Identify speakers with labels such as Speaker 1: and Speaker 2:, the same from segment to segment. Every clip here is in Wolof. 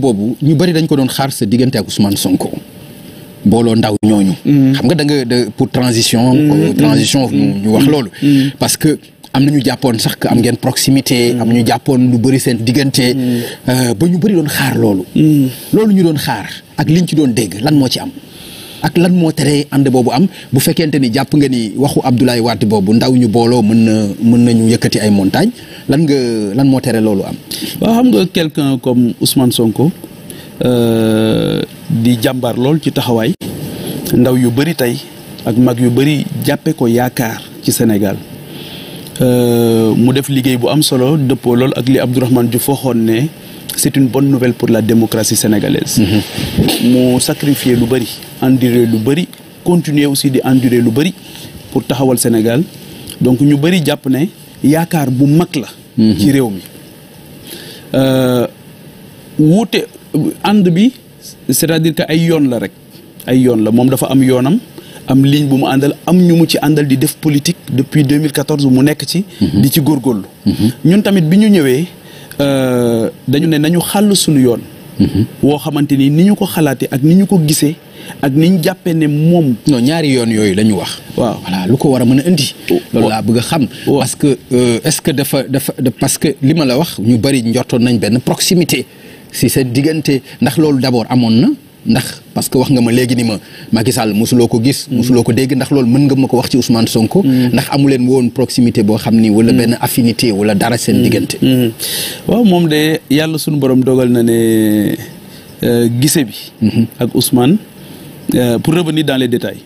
Speaker 1: boobu ñu bari dañ ko doon xaar sa diggante ak Ousmane Sonko booloo ndaw ñooñu. xam nga da nga pour transition ñu wax loolu. parce que am na ñu jàppoon sax que am ngeen proximité. am ñu jàppoon lu bari seen diggante. ba ñu bari doon xaar loolu. loolu ñu doon xaar ak liñ ci doon dégg lan moo ci am. ak lan moo tere ànd boobu am bu fekkente ni jàpp nga ni waxu Abdoulaye Wade boobu ndaw ñu booloo mën nañu yëkkati ay montagne lan moo tere loolu am.
Speaker 2: waaw xam nga quelqu'un comme Ousmane Sonko di jàmbaar lool ci taxawaay ndaw yu bëri tey ak mag yu bëri jàppe ko yaakaar ci Sénégal mu def liggéey bu am solo dëppoo lool ak li Abdourahmane Diouf waxoon ne c'est une bonne nouvelle pour la démocratie sénégalaise. mu sacrifier lu bëri endurer lu bëri continuer aussi di endurer lu bëri pour taxawal Sénégal donc ñu bëri jàpp ne yaakaar bu mag la ci réew mi wuute ànd bi c'est-à-dire que ay yoon la rek ay yoon la moom dafa am yoonam am ligne bu mu àndal am ñu mu ci àndal di def politique depuis 2014 mu nekk ci di ci góorgóorlu ñun tamit bi ñu ñëwee dañu ne nañu xàll suñu yoon woo xamante ni ñu ko xalaatee ak ni ñu ko gisee ak ni ñu jàppee ne moom
Speaker 1: non ñaari yoon yooyu la ñu wax
Speaker 2: waaw
Speaker 1: voilà lu ko war a mën a indi loolu laa bëgg a xam parce que est-ce que dafa parce que li ma la wax ñu bari njortoon nañ benn proximité si seen diggante ndax loolu d'abord amoon na ndax parce que wax nga ma léegi ni ma Macky Sall mosuloo ko gis mosuloo ko dégg ndax loolu mën nga ma ko wax ci Ousmane Sonko ndax amuleen woon proximité boo xam ni wala benn affinité wala dara seen diggante
Speaker 2: waaw moom de yàlla suñu borom dogal na ne gise bi ak Ousmane pour revenir dans les détails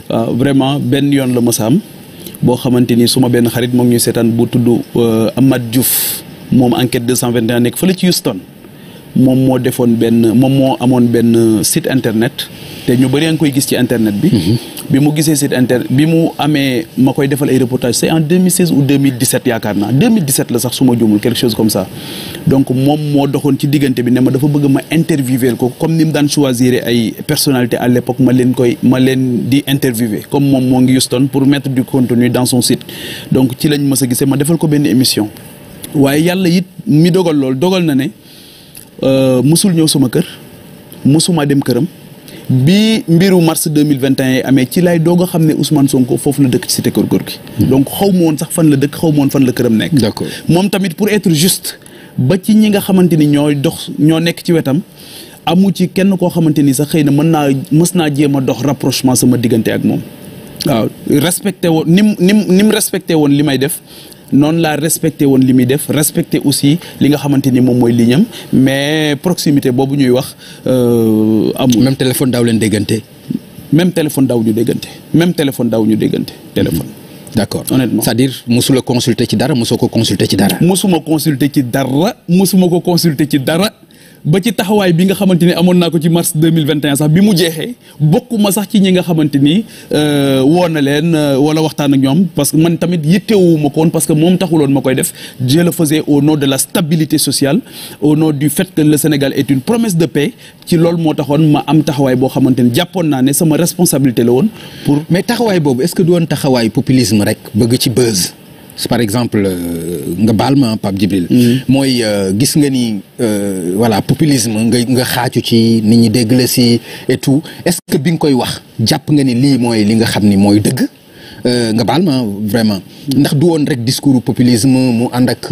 Speaker 2: waaw vraiment benn yoon la mos a am boo xamante ni suma benn xarit moo ngi ñuy seetaan bu tudd Amath Diouf moom enquête 221 nekk fële ci Houston moom moo defoon moom moo amoon benn site internet te ñu bëri a ngi koy gis ci internet bi bi mu gisee site internet bi mu amee ma koy defal ay reportage c'est en 2016 ou 2017 yaakaar naa 2017 la sax su ma juumul quelque chose comme ça donc moom moo doxoon ci diggante bi ne ma dafa bëgg ma interviewer ko comme ni mu daan choisir ay personnalité à l'époque ma leen di interviewer comme moom moo ngi Houston pour mettre du contenu dans son site donc ci lañ mës a gisee ma defal ko benn émission waaye yàlla it mi dogal lool dogal na ne musul ñëw sama kër musuma dem këram bi mbiru mars 2021 amee ci lay doog a xam ne Ousmane Sonko foofu la dëkk ci cité Keur Gorgui donc xaw ma woon sax fan la dëkk xaw ma woon fan la këram nekk.
Speaker 1: D'accord.
Speaker 2: moom tamit pour être juste ba ci ñi nga xamante ni ñoo nekk ci wetam amu ci kenn koo xamante ni sax xëy na mës naa jéem a dox rapprochement sama diggante ak moom waaw respecté woon ni mu respecté woon li may def noonu laa respecté woon li muy def respecté aussi li nga xamante ni moom mooy lignam mais proximité boobu ñuy wax amul.
Speaker 1: même téléphone daaw leen déggante.
Speaker 2: même téléphone daaw ñu déggante téléphone.
Speaker 1: d'accord
Speaker 2: honnêtement
Speaker 1: c'est-à-dire musula consulter ci dara musoo ko consulter ci dara.
Speaker 2: musuma ko consulter ci dara ba ci taxawaay bi nga xamante ni amoon naa ko ci mars 2021 sax bi mu jeexee bokkuma sax ci ñi nga xamante ni woo na leen wala waxtaan ak ñoom parce que man tamit yittewuma ko woon parce que moom taxuloon ma koy def je le faisais au nom de la stabilité sociale au nom du fait que le Sénégal est une promesse de paix ci loolu moo taxoon ma am taxawaay boo xamante ni jàppoon naa ne sama responsabilité la woon pour.
Speaker 1: mais taxawaay boobu est-ce que du woon taxawaay populisme rek bëgg ci buzz. par exemple nga baal ma Pape Djibril mooy gis nga ni voilà populisme nga xaacu ci nit ñi dégg la si et tout est-ce que bi nga koy wax jàpp nga ni lii mooy li nga xam ni mooy dëgg nga baal ma vraiment ndax du woon rek discours populisme mu ànd ak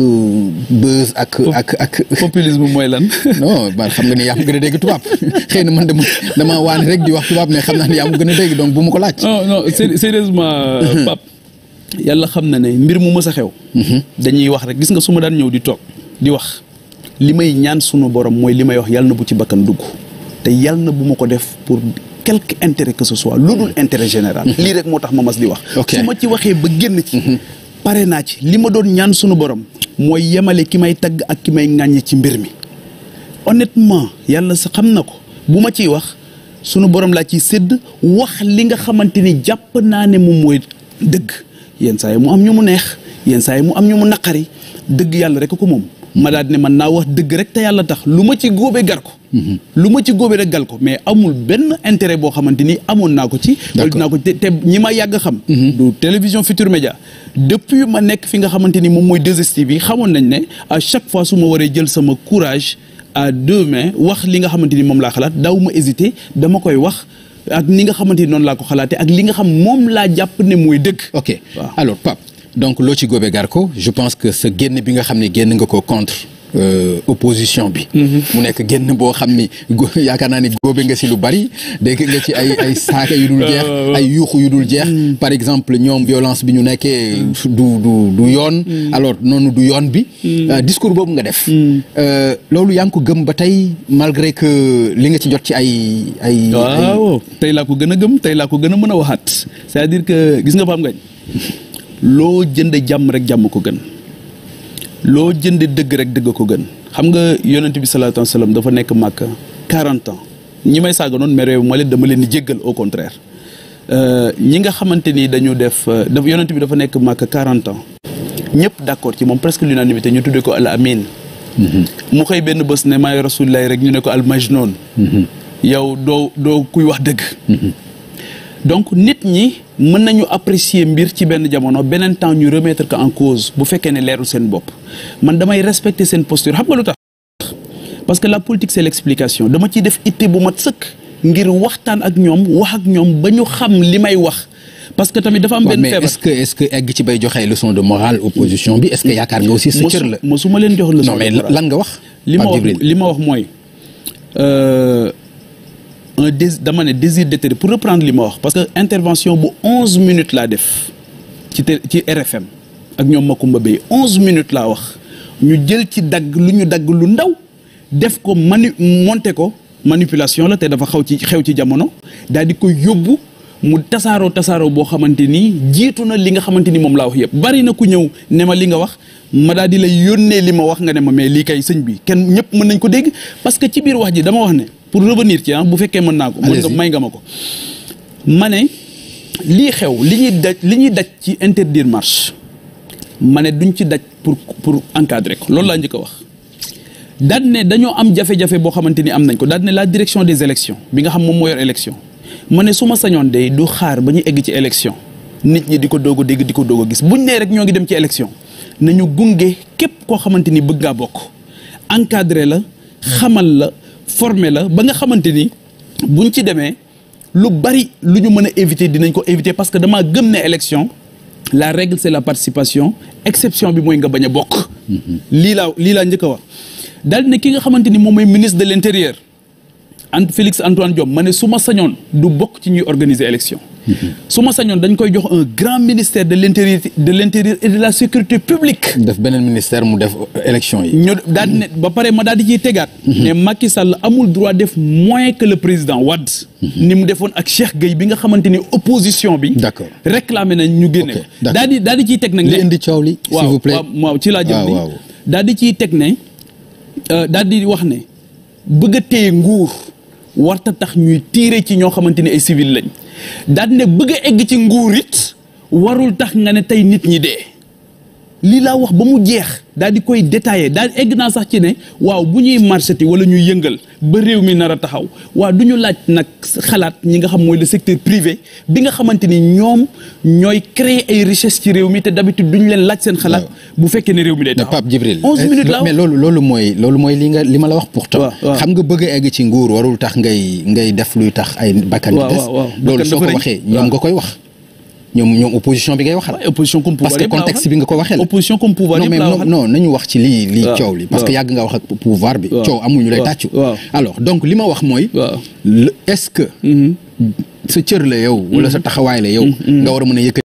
Speaker 1: buzz ak
Speaker 2: populisme mooy lan.
Speaker 1: non man xam nga ni yaa ma gën a dégg tubaab xëy na man dama waane rek di wax tubaab mais xam naa ni yaa ma gën a dégg donc bu ma ko laaj.
Speaker 2: non sérieusement Pape. yàlla xam na ne mbir mu mës a xew dañuy wax rek gis nga su ma daan ñëw di toog di wax li may ñaan sunu borom mooy li may wax yàlla na bu ci bakkan dugg te yàlla na bu ma ko def pour quelque intérêt que ce soit lu dul intérêt général lii rek moo tax ma mas di wax su ma ci waxee ba génn ci pare naa ci li ma doon ñaan sunu borom mooy yemale ki may tagg ak ki may ŋàññe ci mbir mi honnêtement yàlla sa xam na ko bu ma ciy wax sunu borom laa ciy sédd wax li nga xamante ni jàpp naa ne moom mooy dëgg yenn saa yi mu am ñu mu neex yenn saa yi mu am ñu mu naqari dëgg yàlla rek ko moom ma daal ne man naa wax dëgg rek te yàlla tax lu ma ci góobee gar ko lu ma ci góobee rek gal ko mais amul benn intérêt boo xamante ni amoon naa ko ci wala dinaa ko te ñi ma yàgg xam du télévision Futurs Médias depuis ma nekk fi nga xamante ni moom mooy 2STV bi xamoon nañ ne à chaque fois su ma waree jël sama courage à 2 mains wax li nga xamante ni moom laa xalaat daw ma hésiter dama koy wax ak ni nga xamante ni noonu laa ko xalaatee ak li nga xam moom laa jàpp ne mooy dëgg.
Speaker 1: ok alors Pape donc loo ci góobe gar ko je pense que sa génn bi nga xam ne génn nga ko contre opposition bi. mu nekk génn boo xam ni yaakaar naa ni góobe nga si lu bari dégg nga ci ay saaka yu dul jeex ay yuuxu yu dul jeex par exemple ñoom violence bi ñu nekkee du yoon alors noonu du yoon bi discours boobu nga def loolu yaa ngi ko gëm ba tey malgré que li nga ci jot ci ay
Speaker 2: waaw tey laa ko gën a gëm tey laa ko gën a mën a waxaat c'est-à-dire que gis nga Pape Ngagne loo jënd jàmm rek jàmm ko gën loo jënd dëgg rek dëgg ko gën xam nga yonent bi sallallahu alayhi wa sallam dafa nekk Màkka 40 ans ñi may saaga noonu mais réew ma leen dama leen di jéggal au contraire ñi nga xamante ni dañu def yonent bi dafa nekk Màkka 40 ans ñëpp d'accord ci moom presque l'unanimité ñu tuddee ko al amin mu xëy benn bés ne maay rasulilah rek ñu ne ko al majnun yow doo kuy wax dëgg donc nit ñi mën nañu apprécier mbir ci benn jamono beneen temps ñu remettre ko en cause bu fekkee ne leerul seen bopp man damay respecter seen posture xam nga lu tax parce que la politique c'est l'explication dama ciy def itte bu mat sëkk ngir waxtaan ak ñoom wax ak ñoom ba ñu xam li may wax parce que tamit dafa am benn feebar
Speaker 1: mais est-ce que egg ci bay joxe leçon de morale opposition bi est-ce que yaakaar nga aussi sa cër la
Speaker 2: mosuma leen jox leçon
Speaker 1: non mais lan nga wax
Speaker 2: li ma wax mooy dama ne désir d'éterrer pour reprendre li ma wax parce que intervention bu 11 minutes laa def ci RFM ak ñoom Makumba Bey 11 minutes laa wax ñu jël ci dagg lu ndaw def ko monter ko manipulation la te dafa xew ci jamono daal di ko yóbbu mu tasaaroo boo xamante ni jiitu na li nga xamante ni moom laa wax yëpp bari na ku ñëw ne ma li nga wax ma daal di lay yónnee li ma wax nga ne ma mais lii kay sëñ bi kenn ñëpp mën nañ ko dégg parce que ci biir wax ji dama wax ne pour revenir ci bu fekkee mën naa ko may nga ma ko ma ne lii xew li ñuy daj ci interdire marche ma ne duñ ci daj pour encadrer ko loolu laa njëkk a wax daal ne dañoo am jafe-jafe boo xamante ni am nañ ko daal ne la direction des élections bi nga xam moom moo yor élection ma ne su ma sañoon de du xaar ba ñu egg ci élection nit ñi di ko doog a dégg di ko doog a gis buñ nee rek ñoo ngi dem ci élection nañu gunge képp koo xamante ni bëgg ngaa bokk encadrer la xamal la former la ba nga xamante ni buñ ci demee lu bari lu ñu mën a éviter dinañ ko éviter parce que damaa gëm ne élection la règle c'est la participation exception bi mooy nga bañ a bokk. lii laa njëkk a wax daal ne ki nga xamante ni moom mooy ministre de l'intérieur Félix Antoine Diome ma ne su ma sañoon du bokk ci ñuy organiser élection. su ma sañoon dañ koy jox un grand ministère de l'intérieur et de la sécurité publique.
Speaker 1: def beneen ministère mu def élection yi.
Speaker 2: ñu daal di ne ba pare ma daal di ciy tegaat. ne Macky Sall amul droit def moins que le président Wade. ni mu defoon ak Cheikh Gueye bi nga xamante ni opposition bi.
Speaker 1: d'accord
Speaker 2: réclamé nañ ñu génne ko. daal di ciy teg nag ne
Speaker 1: li indi coow li s'il vous plaît
Speaker 2: waaw ci laa jëm ni daal di ciy teg ne daal di wax ne bëgg a téye nguur warta tax ñuy tiire ci ñoo xamante ni ay civil lañ. daal ne bëgg a egg ci nguur it warul tax nga ne tey nit ñi dee lii laa wax ba mu jeex daal di koy détaillé daal egg naa sax ci ne waaw bu ñuy marchati wala ñuy yëngal ba réew mi nar a taxaw waaw du ñu laaj nag xalaat ñi nga xam mooy le secteur privé bi nga xamante ni ñoom ñooy créer ay richesse ci réew mi te d'habitude duñu leen laaj seen xalaat bu fekkee ne réew mi day taxaw.
Speaker 1: Pape Djibril
Speaker 2: 11 minutes la
Speaker 1: mais loolu mooy li ma la wax pourtant. xam nga bëgg a egg ci nguur warul tax ngay def luy tax ay bakkan di des. loolu soo ko waxee ñoom nga koy wax. ñoom opposition bi ngay waxal.
Speaker 2: opposition comme pouvoir
Speaker 1: parce que contexte bi nga ko waxee la.
Speaker 2: opposition comme pouvoir yëpp laa waxal
Speaker 1: non nañu wax ci lii coow li. parce que yàgg nga wax ak pouvoir bi. coow amul ñu lay tàccu. alors donc li ma wax mooy. est-ce que. sa cër la yow. wala sa taxawaay la yow. nga war a mën a yëkkati